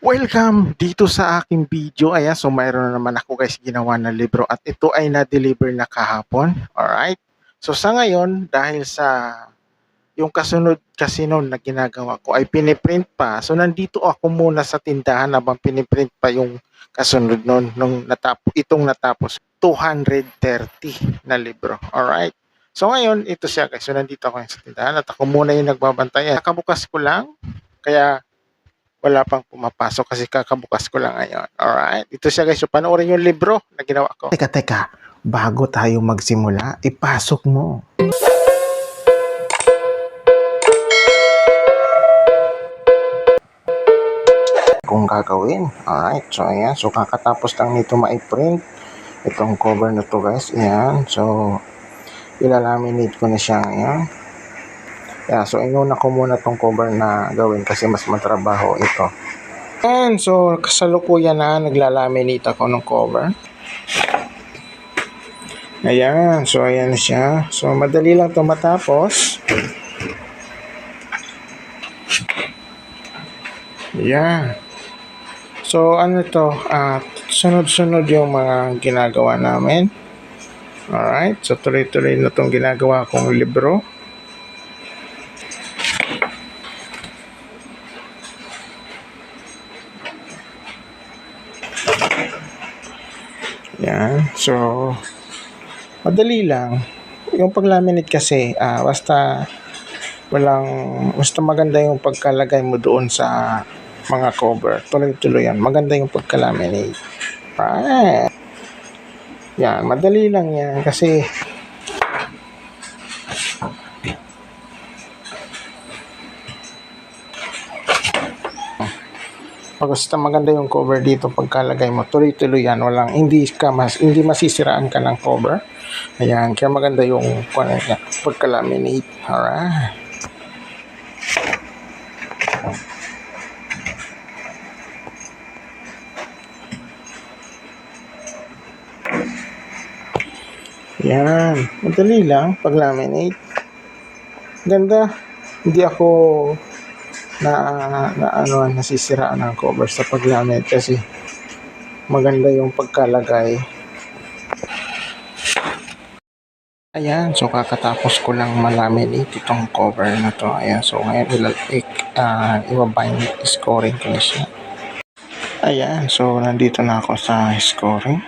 Welcome dito sa aking video. Ayan, so mayroon na naman ako guys ginawa na libro at ito ay na-deliver na kahapon. Alright. So sa ngayon, dahil sa yung kasunod kasi noon na ginagawa ko ay piniprint pa. So nandito ako muna sa tindahan habang piniprint pa yung kasunod noon nung itong natapos 230 na libro. Alright. So ngayon, ito siya guys. So nandito ako sa tindahan at ako muna yung nagbabantay. Nakabukas ko lang. Kaya wala pang pumapasok kasi kakabukas ko lang ngayon. Alright? Ito siya guys. So, panoorin yung libro na ginawa ko. Teka. Bago tayo magsimula, ipasok mo. Kung gagawin. Alright. So, ayan. So, kakatapos lang nito ma-print. Itong cover na to guys. Ayan. So, ilalaminate ko na siya ngayon. Yeah, so inuna ko muna tong cover na gawin kasi mas matrabaho ito. And so kasalukuyan na naglalaminate ako ng cover. Ayan, so ayan na siya. So madali lang ito matapos. Yeah. So ano to, sunod-sunod yung mga ginagawa namin. Alright, so tuloy-tuloy na itong ginagawa kong libro. Yan. So, madali lang. Yung paglaminate kasi, basta maganda yung pagkalagay mo doon sa mga cover. Tuloy-tuloy yan. Maganda yung pagkalaminate. Yan. Madali lang yan kasi basta maganda yung cover dito pagkalagay mo, tuloy-tuloy yan, hindi masisiraan ka ng cover. Ayan, kaya maganda yung pagkalaminate. Alright. Yan, madali lang pag-laminate. Ganda. Hindi ako nasisiraan ng cover sa paglaminate kasi maganda yung pagkalagay. Ayan, so kakatapos ko lang malaminate itong cover na to. Ayan, so ngayon ibabind scoring ko na siya. Ayan, so nandito na ako sa scoring.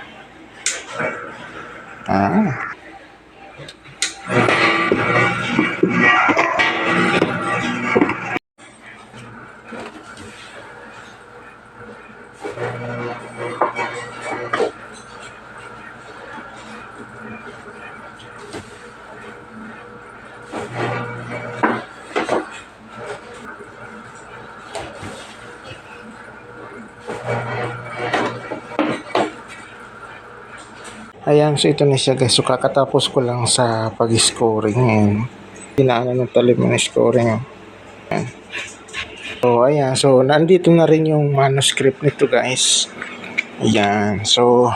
Ayan, so ito na siya guys. So kakatapos ko lang sa pag-scoring. Ayan. Pinaanan ng talim ng scoring. Ayan. So ayan, so nandito na rin yung manuscript nito guys. Ayan, so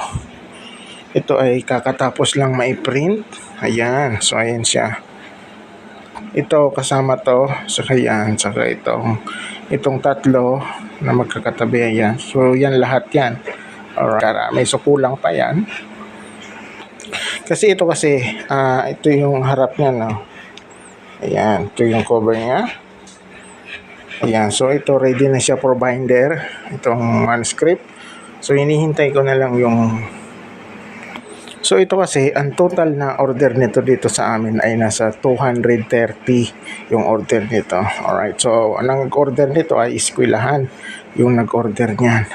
ito ay kakatapos lang ma-print. Ayan, so ayan siya. Ito kasama to. So ayan, saka itong tatlo na magkakatabi. Ayan, so yan lahat yan. Alright, karami. So kulang pa yan. Kasi ito yung harap niya, no? Ayan, ito yung cover niya. Ayan, so ito ready na siya for binder, itong manuscript. So hinihintay ko na lang yung... So ito kasi, ang total na order nito dito sa amin ay nasa 230 yung order nito. Alright, so ang nag-order nito ay eskwelahan yung nag-order niyan.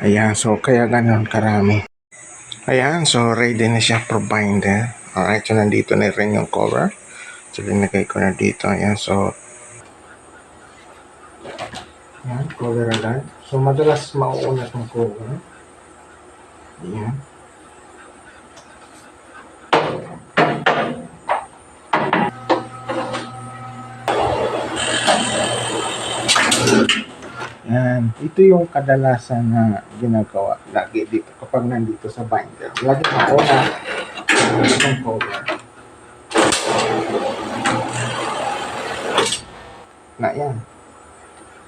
Ayan, so kaya ganun karami. Ayan, so ready na siya for binder. Alright, so nandito na rin yung cover. So linagay ko na dito. Ayan, so ayan, cover agad. So madalas mauuna itong cover. Ayan. Yan. Ito yung kadalasan na ginagawa lagi dito kapag nandito sa binder. Lagi mauna itong cover. Na yan.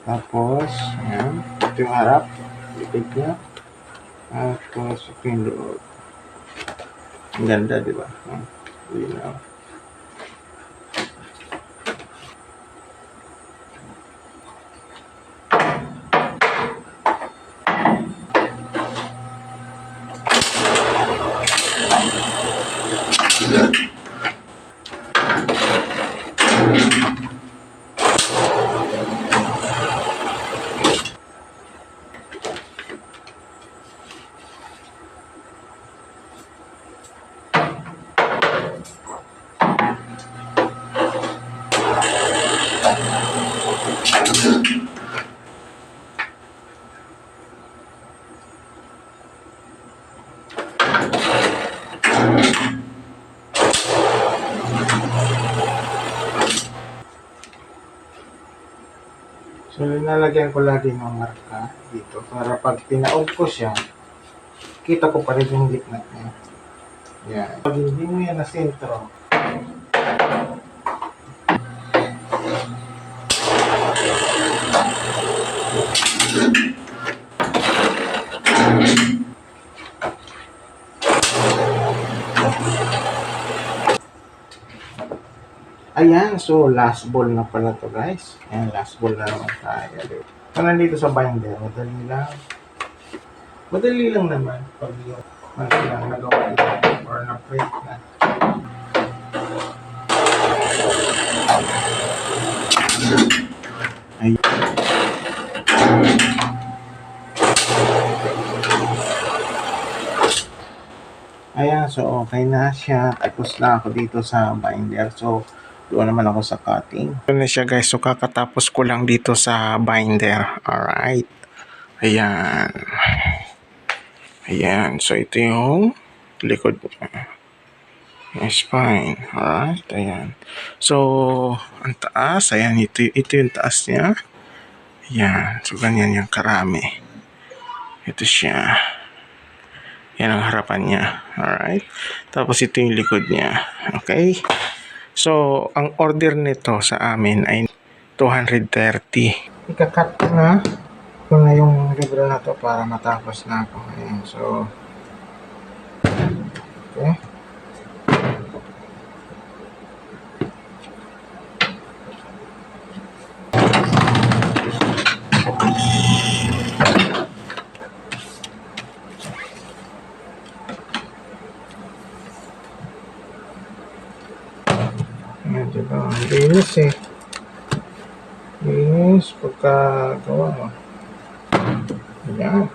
Tapos, yan. Ito yung harap. Likod niya. At pasok yung loob. Ang ganda, di ba? Linaw. So, linalagyan ko lagi ng marka dito para pag tinaog ko siya, kita ko pa rin yung gitna niya. Yan. Pag hindi mo yan na sentro, ayan, so last ball na pala to guys. Ayan, last ball na naman tayo. So, nandito sa binder, madali lang naman pag yung lang nagawa ito or na-print na. Ayan. Ayan, so okay na siya. Tapos na ako dito sa binder. So, doon naman ako sa cutting. Ito na siya guys. So, kakatapos ko lang dito sa binder. Alright. Ayan. Ayan. So, ito yung likod niya. It's fine. Alright. Ayan. So, ang taas. Ayan. Ito yung taas niya. Ayan. So, ganyan yung karami. Ito siya. Yan ang harapan niya. Alright. Tapos ito yung likod niya. Okay. So, ang order nito sa amin ay 230. Ika-cut ko na. Ito na yung libro na to para matapos na ako. Ayan. So, okay. Ayan, diba? Ang linis eh. Linis pagkagawa mo. Ayan.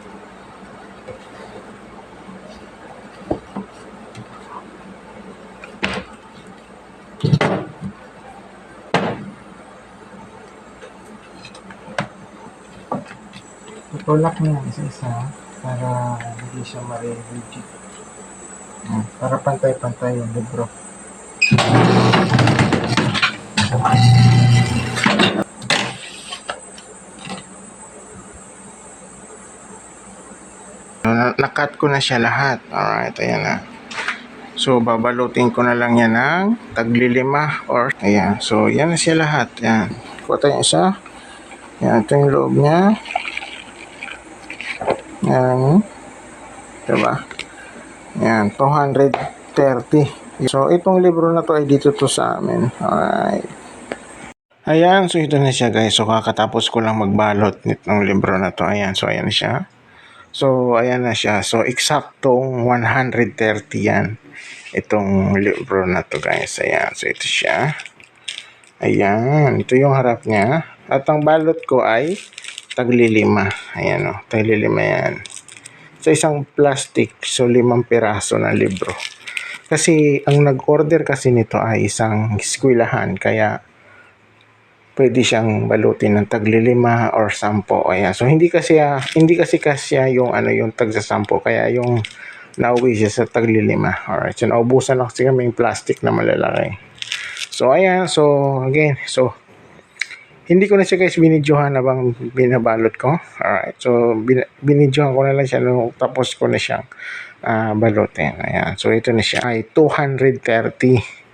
Tutulak mo yan isa-isa para hindi siya ma-rigid. Para pantay-pantay yung libro. Nakat ko na siya lahat. Alright, ayan na. So, babalutin ko na lang yan ng tagli-5 or ayan. So, yan na siya lahat. Ayan. Kuha tayo isa. Ayan, ito yung loob niya. Ayan. Diba? Ayan, 230. So, itong libro na to ay dito to sa amin. Alright. Ayan, so ito na siya guys. So, kakatapos ko lang magbalot nitong libro na to. Ayan, so ayan siya. So, ayan na siya. So, eksaktong 130 yan. Itong libro na to guys. Ayan, so ito siya. Ayan, ito yung harap niya. At ang balot ko ay tagli-5. Ayan o, tagli-5 yan. Sa isang plastic, so 5 piraso na libro. Kasi, ang nag-order kasi nito ay isang eskwelahan. Kaya, pwede siyang balutin ng tagli-5 or 10. Ayan. So, hindi kasi kasya yung yung tag sa 10. Kaya yung nauwi siya sa tagli-5. Alright. So, naubusan na kasi kami yung plastic na malalaki. So, ayan. So, again. So, hindi ko na siya guys binidyohan habang binabalot ko. Alright. So, binidyohan ko na lang siya nung tapos ko na siyang balutin. Ayan. So, ito na siya ay 230.